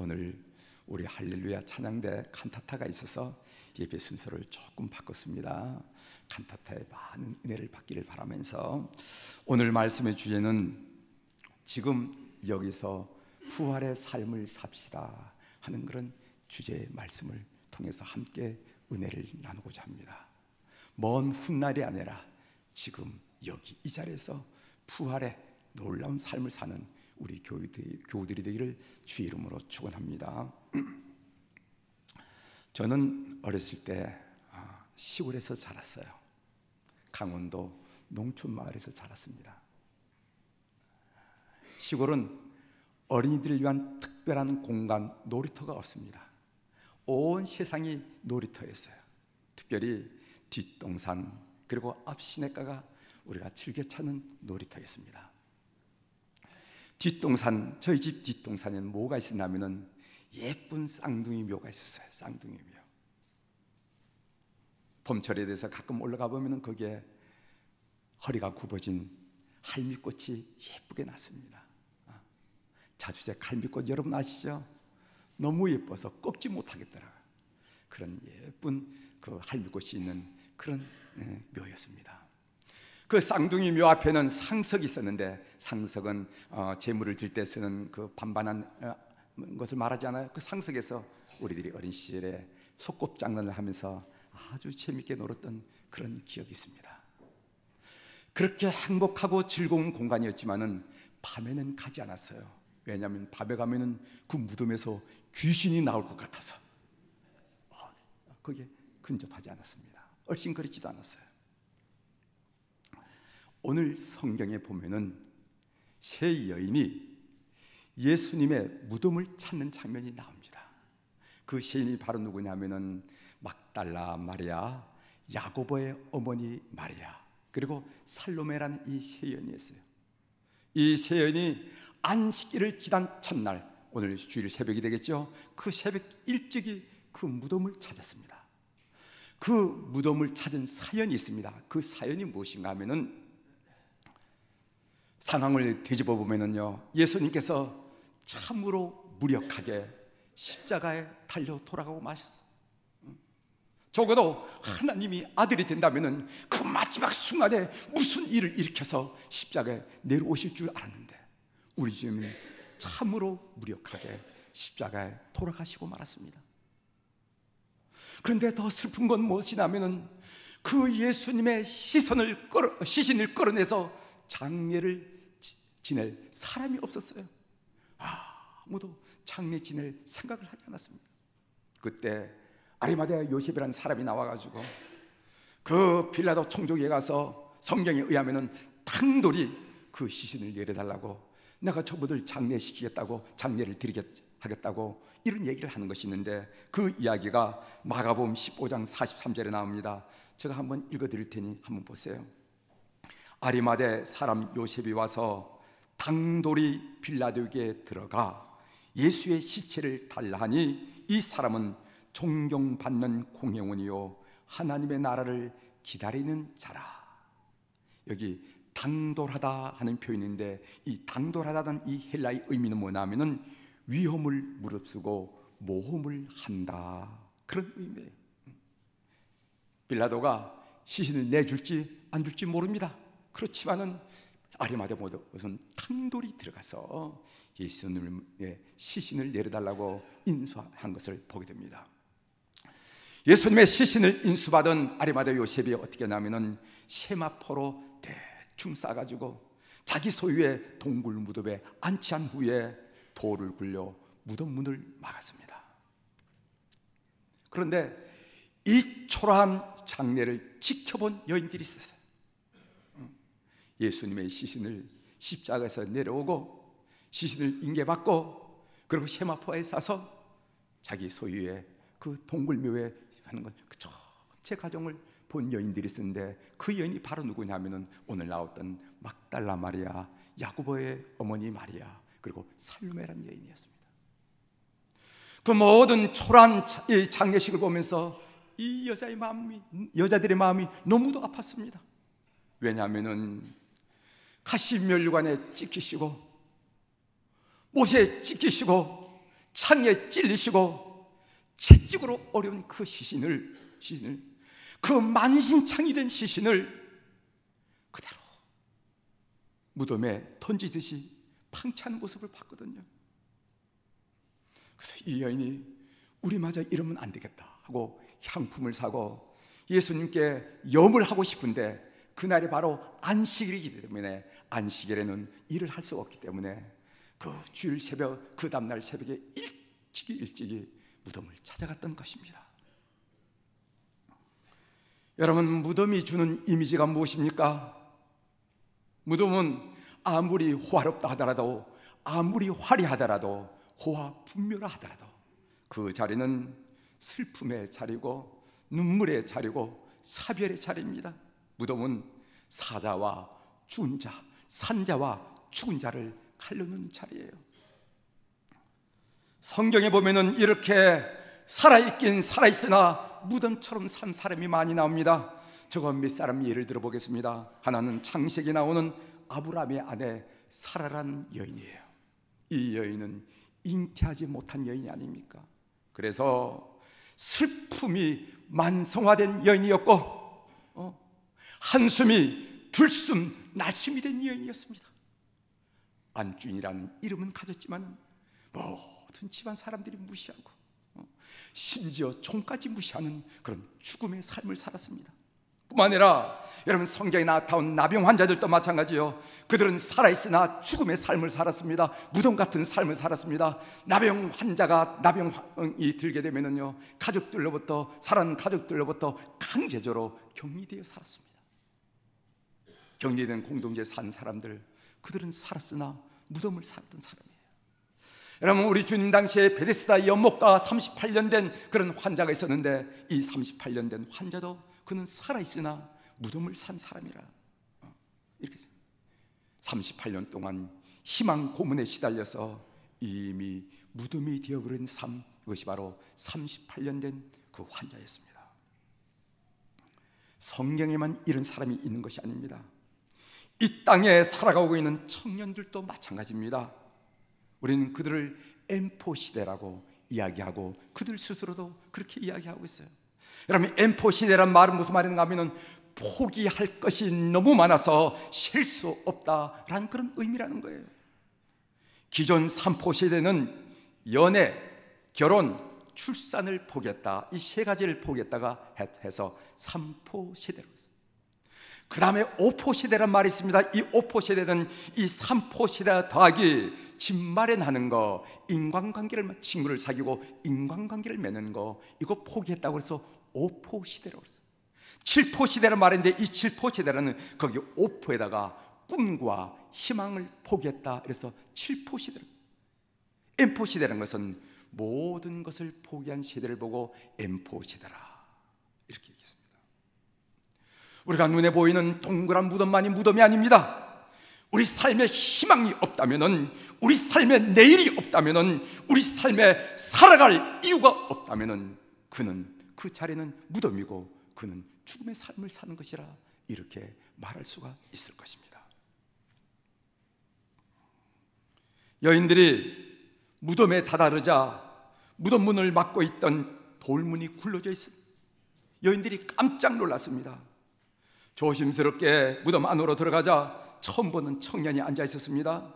오늘 우리 할렐루야 찬양대 칸타타가 있어서 예배 순서를 조금 바꿨습니다. 칸타타의 많은 은혜를 받기를 바라면서 오늘 말씀의 주제는 지금 여기서 부활의 삶을 삽시다 하는 그런 주제의 말씀을 통해서 함께 은혜를 나누고자 합니다. 먼 훗날이 아니라 지금 여기 이 자리에서 부활의 놀라운 삶을 사는 우리 교우들이 되기를 주의 이름으로 축원합니다. 저는 어렸을 때 시골에서 자랐어요. 강원도 농촌 마을에서 자랐습니다. 시골은 어린이들을 위한 특별한 공간, 놀이터가 없습니다. 온 세상이 놀이터였어요. 특별히 뒷동산 그리고 앞 시냇가가 우리가 즐겨 찾는 놀이터였습니다. 뒷동산, 저희 집 뒷동산에는 뭐가 있었냐면은 예쁜 쌍둥이 묘가 있었어요. 쌍둥이 묘. 봄철에 대해서 가끔 올라가 보면은 거기에 허리가 굽어진 할미꽃이 예쁘게 났습니다. 자주제 갈미꽃 여러분 아시죠? 너무 예뻐서 꺾지 못하겠더라고요. 그런 예쁜 그 할미꽃이 있는 그런 묘였습니다. 그 쌍둥이 묘 앞에는 상석이 있었는데, 상석은 제물을 들 때 쓰는 그 반반한 것을 말하지 않아요? 그 상석에서 우리들이 어린 시절에 소꿉장난을 하면서 아주 재밌게 놀았던 그런 기억이 있습니다. 그렇게 행복하고 즐거운 공간이었지만은 밤에는 가지 않았어요. 왜냐하면 밤에 가면은 그 무덤에서 귀신이 나올 것 같아서 그게 근접하지 않았습니다. 얼씬거리지도 않았어요. 오늘 성경에 보면은 세 여인이 예수님의 무덤을 찾는 장면이 나옵니다. 그 세 여인이 바로 누구냐면은 막달라 마리아, 야고보의 어머니 마리아, 그리고 살로메라는 이 세 여인이었어요. 이 세 여인이 안식일을 지난 첫날, 오늘 주일 새벽이 되겠죠. 그 새벽 일찍이 그 무덤을 찾았습니다. 그 무덤을 찾은 사연이 있습니다. 그 사연이 무엇인가 하면은, 상황을 뒤집어 보면은요, 예수님께서 참으로 무력하게 십자가에 달려 돌아가고 마셨어요. 적어도 하나님이 아들이 된다면은 그 마지막 순간에 무슨 일을 일으켜서 십자가에 내려오실 줄 알았는데, 우리 주님은 참으로 무력하게 십자가에 돌아가시고 말았습니다. 그런데 더 슬픈 건 무엇이냐면은 그 예수님의 시신을 끌어내서 장례를 지낼 사람이 없었어요. 아무도 장례 지낼 생각을 하지 않았습니다. 그때 아리마대아 요셉이라는 사람이 나와가지고 그 빌라도 총독에 가서 성경에 의하면은 탕돌이 그 시신을 내려달라고, 내가 저분들 장례시키겠다고, 장례를 드리겠다고 이런 얘기를 하는 것이 있는데, 그 이야기가 마가복음 15장 43절에 나옵니다. 제가 한번 읽어드릴 테니 한번 보세요. 아리마대 사람 요셉이 와서 당돌이 빌라도에게 들어가 예수의 시체를 달라 하니, 이 사람은 존경받는 공회원이요 하나님의 나라를 기다리는 자라. 여기 당돌하다 하는 표현인데, 이 당돌하다는 이 헬라의 의미는 뭐냐면은 위험을 무릅쓰고 모험을 한다, 그런 의미예요. 빌라도가 시신을 내줄지 안 줄지 모릅니다. 그렇지만은 아리마대 모든 탕돌이 들어가서 예수님의 시신을 내려달라고 인수한 것을 보게 됩니다. 예수님의 시신을 인수받은 아리마대 요셉이 어떻게 하냐면은 세마포로 대충 싸가지고 자기 소유의 동굴 무덤에 안치한 후에 돌을 굴려 무덤 문을 막았습니다. 그런데 이 초라한 장례를 지켜본 여인들이 있었어요. 예수님의 시신을 십자가에서 내려오고 시신을 인계받고 그리고 세마포에 사서 자기 소유의 그 동굴묘에 하는 것, 그 전체 과정을 본 여인들이 있었는데, 그 여인이 바로 누구냐면은 오늘 나왔던 막달라 마리아, 야고보의 어머니 마리아, 그리고 살로메라는 여인이었습니다. 그 모든 초라한 장례식을 보면서 이 여자들의 마음이 너무도 아팠습니다. 왜냐하면은 가시면류관에 찍히시고 못에 찍히시고 창에 찔리시고 채찍으로 어려운 그 시신을 그 만신창이 된 시신을 그대로 무덤에 던지듯이 방치하는 모습을 봤거든요. 그래서 이 여인이 우리마저 이러면 안 되겠다 하고 향품을 사고 예수님께 염을 하고 싶은데 그날이 바로 안식일이기 때문에 안식일에는 일을 할 수가 없기 때문에 그 주일 새벽, 그 다음날 새벽에 일찍이 무덤을 찾아갔던 것입니다. 여러분, 무덤이 주는 이미지가 무엇입니까? 무덤은 아무리 호화롭다 하더라도, 아무리 화려하더라도, 호화분묘라 하더라도 그 자리는 슬픔의 자리고 눈물의 자리고 사별의 자리입니다. 무덤은 사자와 죽은 자, 산자와 죽은 자를 가르는 자리예요. 성경에 보면은 이렇게 살아있긴 살아있으나 무덤처럼 산 사람이 많이 나옵니다. 저거 몇 사람 예를 들어보겠습니다. 하나는 창세기에 나오는 아브라함의 아내 사라라는 여인이에요. 이 여인은 잉태하지 못한 여인이 아닙니까? 그래서 슬픔이 만성화된 여인이었고 한숨이 들숨 날숨이 된 여인이었습니다. 안준이라는 이름은 가졌지만 모든 집안 사람들이 무시하고 심지어 종까지 무시하는 그런 죽음의 삶을 살았습니다. 뿐만 아니라 여러분, 성경에 나타온 나병 환자들도 마찬가지요. 그들은 살아있으나 죽음의 삶을 살았습니다. 무덤 같은 삶을 살았습니다. 나병 환자가 나병이 들게 되면은요, 가족들로부터 살아난 가족들로부터 강제적으로 격리되어 살았습니다. 격리된 공동체에 산 사람들, 그들은 살았으나 무덤을 살았던 사람이에요. 여러분, 우리 주님 당시에 베데스다 연못가 38년 된 그런 환자가 있었는데 이 38년 된 환자도 그는 살아있으나 무덤을 산 사람이라 이렇게 38년 동안 희망 고문에 시달려서 이미 무덤이 되어버린 삶, 이것이 바로 38년 된 그 환자였습니다. 성경에만 이런 사람이 있는 것이 아닙니다. 이 땅에 살아가고 있는 청년들도 마찬가지입니다. 우리는 그들을 엠포 시대라고 이야기하고 그들 스스로도 그렇게 이야기하고 있어요. 여러분, 엠포 시대란 말은 무슨 말인가 하면은 포기할 것이 너무 많아서 쉴 수 없다라는 그런 의미라는 거예요. 기존 삼포 시대는 연애, 결혼, 출산을 포기했다, 이 세 가지를 포기했다가 해서 삼포 시대로. 그 다음에 오포 시대란 말이 있습니다. 이 오포 시대는 이 삼포 시대 더하기 집 마련하는 거, 인간관계를, 친구를 사귀고 인간관계를 맺는 거, 이거 포기했다고 해서 오포 시대라고 했어요. 칠포 시대란 말인데 이 칠포 시대라는 거기 오포에다가 꿈과 희망을 포기했다, 그래서 칠포 시대로. 엠포 시대라는 것은 모든 것을 포기한 시대를 보고 엠포 시대라 이렇게 얘기했습니다. 우리가 눈에 보이는 동그란 무덤만이 무덤이 아닙니다. 우리 삶에 희망이 없다면은, 우리 삶에 내일이 없다면은, 우리 삶에 살아갈 이유가 없다면은 그는, 그 자리는 무덤이고 그는 죽음의 삶을 사는 것이라 이렇게 말할 수가 있을 것입니다. 여인들이 무덤에 다다르자 무덤 문을 막고 있던 돌문이 굴러져 있습니다. 여인들이 깜짝 놀랐습니다. 조심스럽게 무덤 안으로 들어가자 처음 보는 청년이 앉아 있었습니다.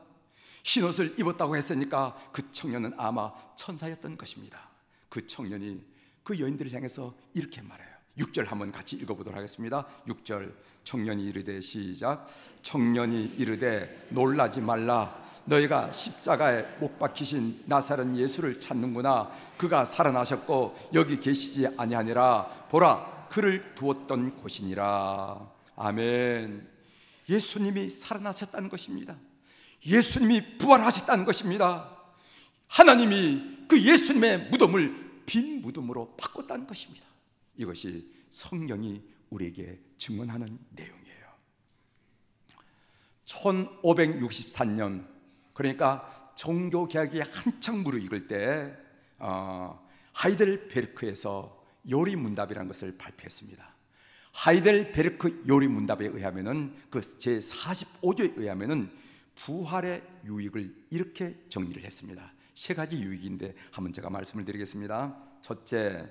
흰옷을 입었다고 했으니까 그 청년은 아마 천사였던 것입니다. 그 청년이 그 여인들을 향해서 이렇게 말해요. 6절 한번 같이 읽어보도록 하겠습니다. 6절, 청년이 이르되, 시작. 청년이 이르되 놀라지 말라. 너희가 십자가에 못 박히신 나사렛 예수를 찾는구나. 그가 살아나셨고 여기 계시지 아니하니라. 보라, 그를 두었던 곳이니라. 아멘. 예수님이 살아나셨다는 것입니다. 예수님이 부활하셨다는 것입니다. 하나님이 그 예수님의 무덤을 빈 무덤으로 바꿨다는 것입니다. 이것이 성경이 우리에게 증언하는 내용이에요. 1563년, 그러니까 종교개혁이 한창 무르익을 때 하이델베르크에서 요리문답이라는 것을 발표했습니다. 하이델베르크 요리문답에 의하면은, 그 제45조에 의하면은 부활의 유익을 이렇게 정리를 했습니다. 세 가지 유익인데 한번 제가 말씀을 드리겠습니다. 첫째,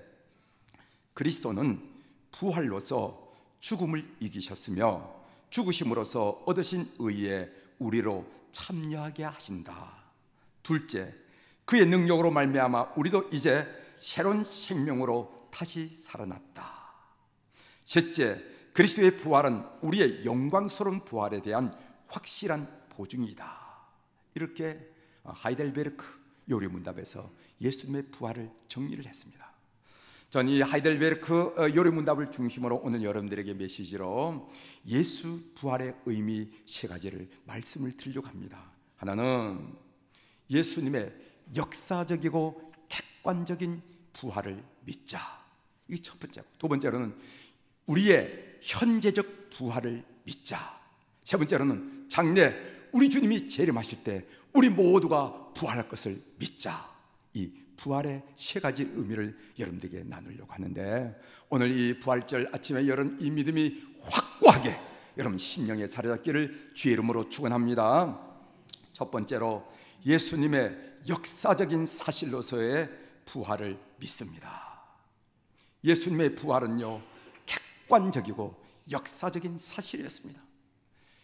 그리스도는 부활로서 죽음을 이기셨으며 죽으심으로써 얻으신 의에 우리로 참여하게 하신다. 둘째, 그의 능력으로 말미암아 우리도 이제 새로운 생명으로 다시 살아났다. 셋째, 그리스도의 부활은 우리의 영광스러운 부활에 대한 확실한 보증이다. 이렇게 하이델베르크 요리문답에서 예수님의 부활을 정리를 했습니다. 전 이 하이델베르크 요리문답을 중심으로 오늘 여러분들에게 메시지로 예수 부활의 의미 세 가지를 말씀을 드리려고 합니다. 하나는 예수님의 역사적이고 객관적인 부활을 믿자. 이게 첫 번째고, 두 번째로는 우리의 현재적 부활을 믿자. 세 번째로는 장래 우리 주님이 재림하실 때 우리 모두가 부활할 것을 믿자. 이 부활의 세 가지 의미를 여러분들에게 나누려고 하는데, 오늘 이 부활절 아침에 여러분 이 믿음이 확고하게 여러분 심령에 자리잡기를 주의 이름으로 축원합니다. 첫 번째로 예수님의 역사적인 사실로서의 부활을 믿습니다. 예수님의 부활은요, 객관적이고 역사적인 사실이었습니다.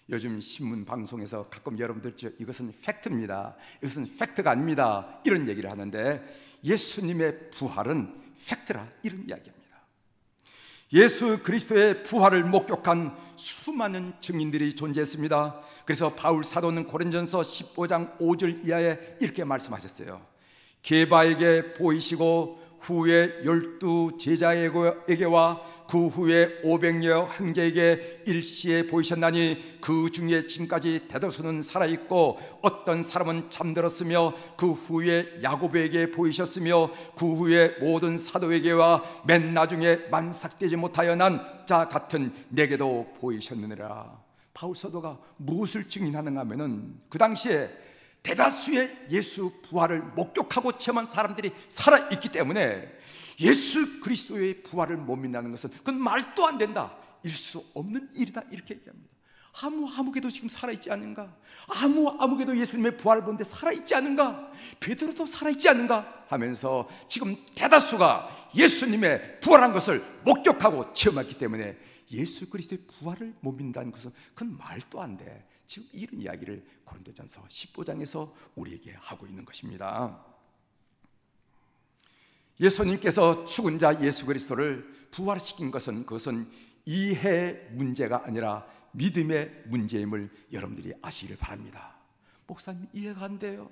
요즘 신문 방송에서 가끔 여러분들 이것은 팩트입니다, 이것은 팩트가 아닙니다, 이런 얘기를 하는데, 예수님의 부활은 팩트라, 이런 이야기입니다. 예수 그리스도의 부활을 목격한 수많은 증인들이 존재했습니다. 그래서 바울 사도는 고린전서 15장 5절 이하에 이렇게 말씀하셨어요. 게바에게 보이시고 후에 12 제자에게와 그 후에 500여 형제에게 일시에 보이셨나니 그 중에 지금까지 대다수는 살아있고 어떤 사람은 잠들었으며 그 후에 야고보에게 보이셨으며 그 후에 모든 사도에게와 맨 나중에 만삭되지 못하여 난 자 같은 내게도 보이셨느니라. 바울 사도가 무엇을 증인하는가 하면은 그 당시에 대다수의 예수 부활을 목격하고 체험한 사람들이 살아있기 때문에 예수 그리스도의 부활을 못 믿는다는 것은 그건 말도 안 된다, 일 수 없는 일이다, 이렇게 얘기합니다. 아무개도 지금 살아있지 않은가? 아무개도 예수님의 부활을 보는데 살아있지 않은가? 베드로도 살아있지 않은가? 하면서 지금 대다수가 예수님의 부활한 것을 목격하고 체험했기 때문에 예수 그리스도의 부활을 못 믿는다는 것은 그건 말도 안 돼. 지금 이런 이야기를 고린도전서 15장에서 우리에게 하고 있는 것입니다. 예수님께서 죽은 자 예수 그리스도를 부활시킨 것은 그것은 이해 문제가 아니라 믿음의 문제임을 여러분들이 아시길 바랍니다. 목사님, 이해가 안 돼요.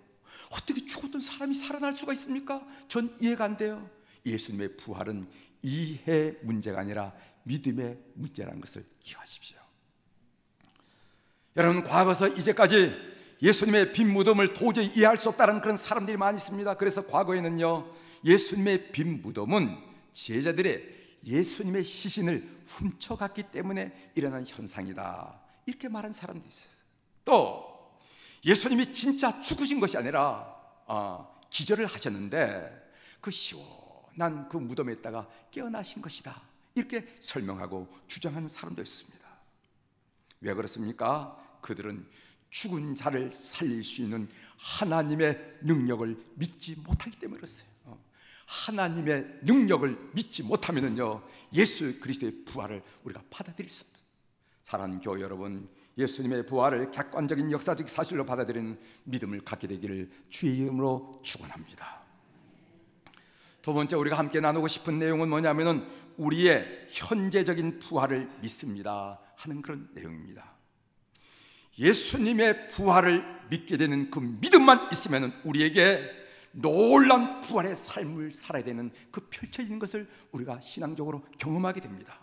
어떻게 죽었던 사람이 살아날 수가 있습니까? 전 이해가 안 돼요. 예수님의 부활은 이해 문제가 아니라 믿음의 문제라는 것을 기억하십시오. 여러분, 과거서 이제까지 예수님의 빈 무덤을 도저히 이해할 수 없다는 그런 사람들이 많이 있습니다. 그래서 과거에는요, 예수님의 빈 무덤은 제자들의 예수님의 시신을 훔쳐갔기 때문에 일어난 현상이다, 이렇게 말한 사람도 있어요. 또 예수님이 진짜 죽으신 것이 아니라 기절을 하셨는데 그 시원한 그 무덤에 있다가 깨어나신 것이다, 이렇게 설명하고 주장하는 사람도 있습니다. 왜 그렇습니까? 그들은 죽은 자를 살릴 수 있는 하나님의 능력을 믿지 못하기 때문에 그렇어요. 하나님의 능력을 믿지 못하면요, 예수 그리스도의 부활을 우리가 받아들일 수 없습니다. 사랑하는 교회 여러분, 예수님의 부활을 객관적인 역사적 사실로 받아들이는 믿음을 갖게 되기를 주의 이름으로 축원합니다. 두 번째 우리가 함께 나누고 싶은 내용은 뭐냐면은 우리의 현재적인 부활을 믿습니다 하는 그런 내용입니다. 예수님의 부활을 믿게 되는 그 믿음만 있으면 우리에게 놀라운 부활의 삶을 살아야 되는 그 펼쳐지는 것을 우리가 신앙적으로 경험하게 됩니다.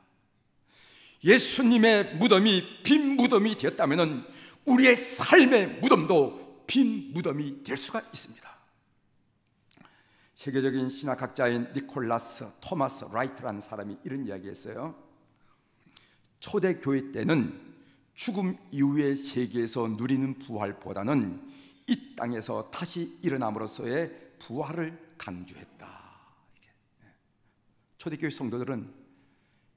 예수님의 무덤이 빈 무덤이 되었다면 우리의 삶의 무덤도 빈 무덤이 될 수가 있습니다. 세계적인 신학학자인 니콜라스 토마스 라이트라는 사람이 이런 이야기했어요. 초대교회 때는 죽음 이후의 세계에서 누리는 부활보다는 이 땅에서 다시 일어남으로써의 부활을 강조했다. 초대교회 성도들은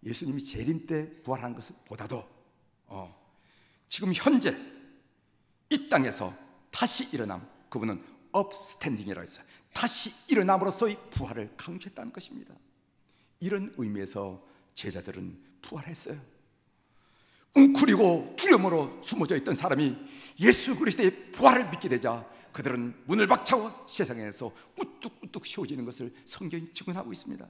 예수님이 재림 때 부활한 것보다도 지금 현재 이 땅에서 다시 일어남, 그분은 업스탠딩이라고 했어요. 다시 일어남으로써의 부활을 강조했다는 것입니다. 이런 의미에서 제자들은 부활했어요. 웅크리고 두려움으로 숨어져 있던 사람이 예수 그리스도의 부활을 믿게 되자 그들은 문을 박차고 세상에서 우뚝우뚝 세워지는 것을 성경이 증언하고 있습니다.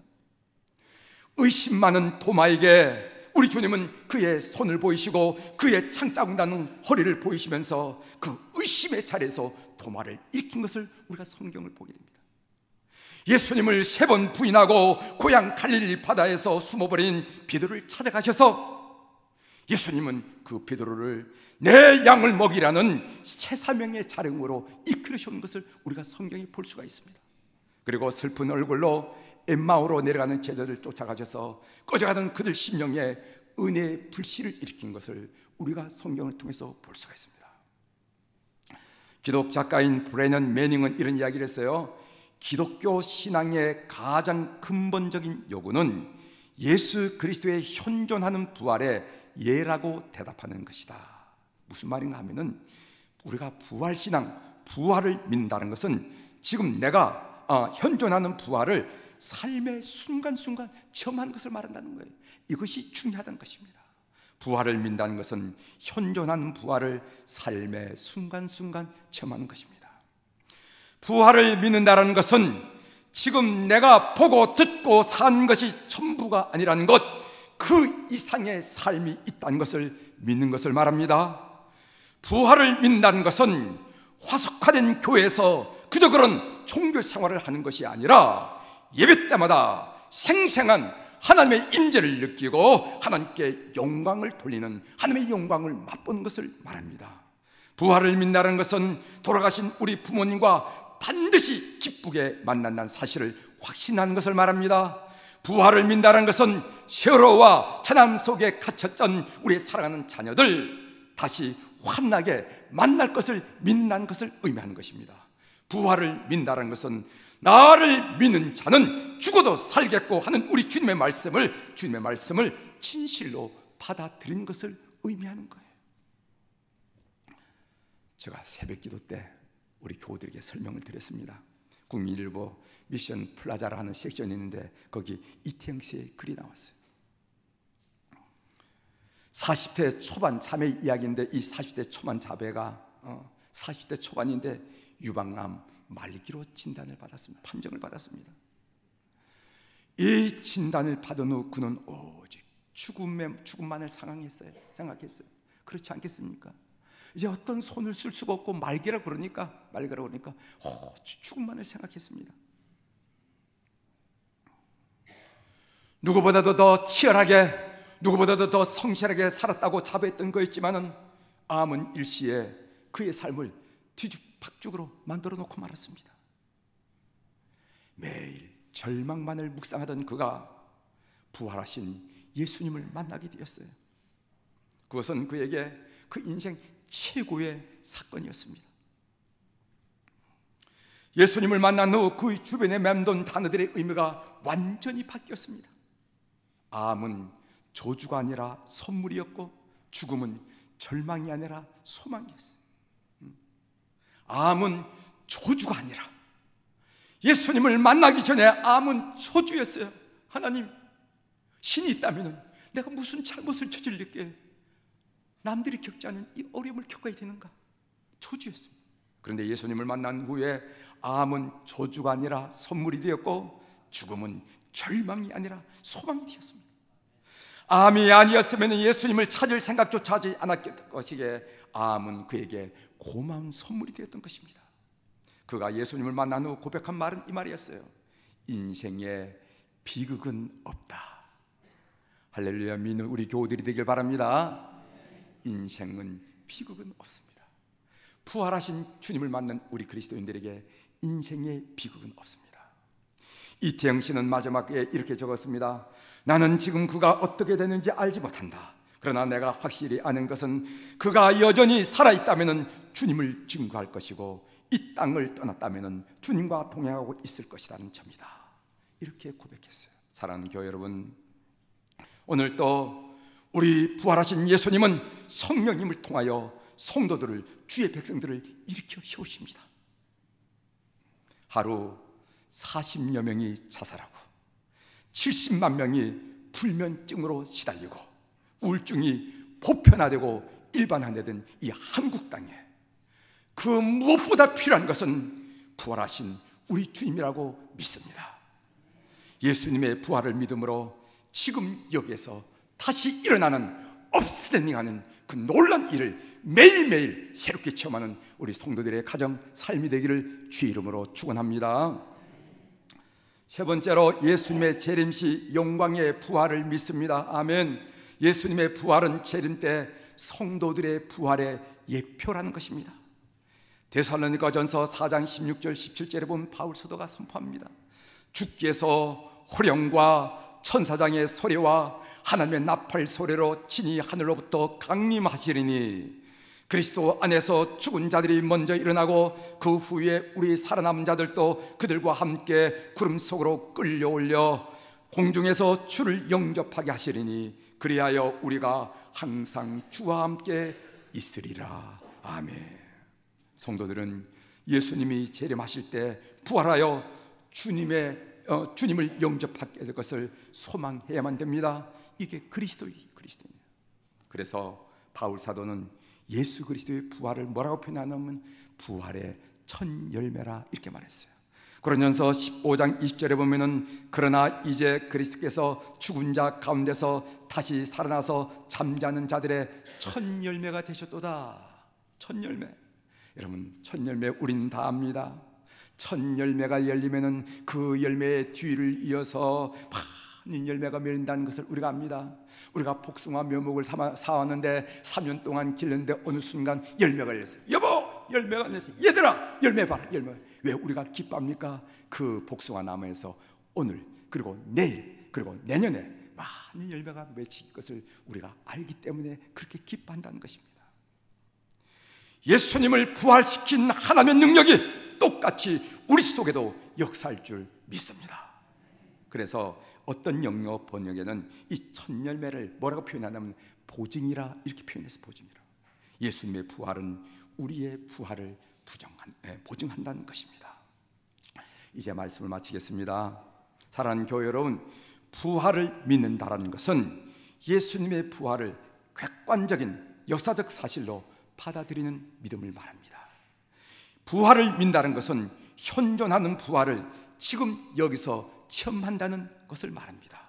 의심 많은 도마에게 우리 주님은 그의 손을 보이시고 그의 창자국 나는 허리를 보이시면서 그 의심의 자리에서 도마를 일으킨 것을 우리가 성경을 보게 됩니다. 예수님을 3번 부인하고 고향 갈릴리 바다에서 숨어버린 베드로를 찾아가셔서 예수님은 그 베드로를 내 양을 먹이라는 새 사명의 자령으로 이끌으시는 것을 우리가 성경에 볼 수가 있습니다. 그리고 슬픈 얼굴로 엠마오로 내려가는 제자들을 쫓아가셔서 꺼져가던 그들 심령에 은혜의 불씨를 일으킨 것을 우리가 성경을 통해서 볼 수가 있습니다. 기독 작가인 브레넌 매닝은 이런 이야기를 했어요. 기독교 신앙의 가장 근본적인 요구는 예수 그리스도의 현존하는 부활의 예라고 대답하는 것이다. 무슨 말인가 하면은 우리가 부활신앙, 부활을 믿는다는 것은 지금 내가 현존하는 부활을 삶의 순간순간 체험하는 것을 말한다는 거예요. 이것이 중요하다는 것입니다. 부활을 믿는다는 것은 현존하는 부활을 삶의 순간순간 체험하는 것입니다. 부활을 믿는다는 것은 지금 내가 보고 듣고 산 것이 전부가 아니라는 것, 그 이상의 삶이 있다는 것을 믿는 것을 말합니다. 부활을 믿는다는 것은 화석화된 교회에서 그저 그런 종교 생활을 하는 것이 아니라 예배 때마다 생생한 하나님의 임재를 느끼고 하나님께 영광을 돌리는, 하나님의 영광을 맛보는 것을 말합니다. 부활을 믿는다는 것은 돌아가신 우리 부모님과 반드시 기쁘게 만난다는 사실을 확신하는 것을 말합니다. 부활을 믿는다는 것은 세월호와 천암 속에 갇혔던 우리의 사랑하는 자녀들 다시 환하게 만날 것을 믿는다는 것을 의미하는 것입니다. 부활을 믿는다는 것은 나를 믿는 자는 죽어도 살겠고 하는 우리 주님의 말씀을 진실로 받아들이는 것을 의미하는 거예요. 제가 새벽기도 때 우리 교우들에게 설명을 드렸습니다. 국민일보 미션 플라자라 하는 섹션이 있는데 거기 이태영 씨의 글이 나왔어요. 40대 초반 자매 이야기인데, 이 40대 초반 자매가 40대 초반인데 유방암 말기로 진단을 받았습니다. 판정을 받았습니다. 이 진단을 받은 후 그는 오직 죽음만을 생각했어요. 그렇지 않겠습니까? 이제 어떤 손을 쓸 수가 없고 말기라고 그러니까 죽음만을 생각했습니다. 누구보다도 더 치열하게, 누구보다도 더 성실하게 살았다고 자부했던 거였지만은 암은 일시에 그의 삶을 뒤죽박죽으로 만들어 놓고 말았습니다. 매일 절망만을 묵상하던 그가 부활하신 예수님을 만나게 되었어요. 그것은 그에게 그 인생 최고의 사건이었습니다. 예수님을 만난 후 그 주변에 맴돈 단어들의 의미가 완전히 바뀌었습니다. 암은 저주가 아니라 선물이었고 죽음은 절망이 아니라 소망이었어요. 암은 저주가 아니라, 예수님을 만나기 전에 암은 저주였어요. 하나님, 신이 있다면 내가 무슨 잘못을 저질렀기에 남들이 겪지 않은 이 어려움을 겪어야 되는가? 저주였습니다. 그런데 예수님을 만난 후에 암은 저주가 아니라 선물이 되었고 죽음은 절망이 아니라 소망이 되었습니다. 암이 아니었으면 예수님을 찾을 생각조차 하지 않았을 것이기에 암은 그에게 고마운 선물이 되었던 것입니다. 그가 예수님을 만난 후 고백한 말은 이 말이었어요. 인생에 비극은 없다. 할렐루야 믿는 우리 교우들이 되길 바랍니다. 인생은 비극은 없습니다. 부활하신 주님을 만난 우리 그리스도인들에게 인생의 비극은 없습니다. 이태영 씨는 마지막에 이렇게 적었습니다. 나는 지금 그가 어떻게 되는지 알지 못한다. 그러나 내가 확실히 아는 것은 그가 여전히 살아있다면 주님을 증거할 것이고 이 땅을 떠났다면 주님과 동행하고 있을 것이라는 점이다. 이렇게 고백했어요. 사랑하는 교회 여러분, 오늘 또 우리 부활하신 예수님은 성령님을 통하여 성도들을, 주의 백성들을 일으켜 세우십니다. 하루 40여 명이 자살하고 70만 명이 불면증으로 시달리고 우울증이 보편화되고 일반화되던 이 한국 땅에 그 무엇보다 필요한 것은 부활하신 우리 주님이라고 믿습니다. 예수님의 부활을 믿음으로 지금 여기에서 다시 일어나는 업스탠딩하는 그 놀라운 일을 매일매일 새롭게 체험하는 우리 성도들의 가정 삶이 되기를 주의 이름으로 축원합니다. 세 번째로 예수님의 재림시 영광의 부활을 믿습니다. 아멘. 예수님의 부활은 재림 때 성도들의 부활의 예표라는 것입니다. 데살로니가전서 4장 16절 17절에 보면 바울 사도가 선포합니다. 주께서 호령과 천사장의 소리와 하나님의 나팔 소리로 친히 하늘로부터 강림하시리니 그리스도 안에서 죽은 자들이 먼저 일어나고 그 후에 우리 살아남은 자들도 그들과 함께 구름 속으로 끌려올려 공중에서 주를 영접하게 하시리니 그리하여 우리가 항상 주와 함께 있으리라. 아멘. 성도들은 예수님이 재림하실 때 부활하여 주님을 영접하게 될 것을 소망해야만 됩니다. 이게 그리스도입니다. 그래서 바울 사도는 예수 그리스도의 부활을 뭐라고 표현하냐면 부활의 첫 열매라 이렇게 말했어요. 고린도전서 15장 20절에 보면은 그러나 이제 그리스도께서 죽은 자 가운데서 다시 살아나서 잠자는 자들의 첫 열매가 되셨도다. 첫 열매. 여러분, 첫 열매 우리는 다 압니다. 첫 열매가 열리면은 그 열매의 뒤를 이어서 많은 열매가 맺는다는 것을 우리가 압니다. 우리가 복숭아 묘목을 사왔는데 3년 동안 길렀는데 어느 순간 열매가 열렸어요. 여보, 열매가 열렸어요. 얘들아, 열매 봐라, 열매. 왜 우리가 기뻐합니까? 그 복숭아 나무에서 오늘 그리고 내일 그리고 내년에 많은 열매가 맺힐 것을 우리가 알기 때문에 그렇게 기뻐한다는 것입니다. 예수님을 부활시킨 하나님의 능력이 똑같이 우리 속에도 역사할 줄 믿습니다. 그래서 어떤 영어 번역에는 이 첫 열매를 뭐라고 표현하냐면 보증이라 이렇게 표현해서 보증이라. 예수님의 부활은 우리의 부활을 보증한다는 것입니다. 이제 말씀을 마치겠습니다. 사랑하는 교회 여러분, 부활을 믿는다라는 것은 예수님의 부활을 객관적인 역사적 사실로 받아들이는 믿음을 말합니다. 부활을 믿는다는 것은 현존하는 부활을 지금 여기서 체험한다는 것을 말합니다.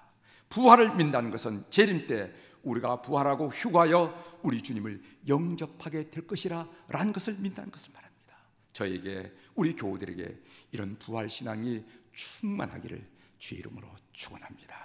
부활을 믿는다는 것은 재림 때 우리가 부활하고 휴가하여 우리 주님을 영접하게 될 것이라 라는 것을 믿는다는 것을 말합니다. 저에게, 우리 교우들에게 이런 부활신앙이 충만하기를 주의 이름으로 축원합니다.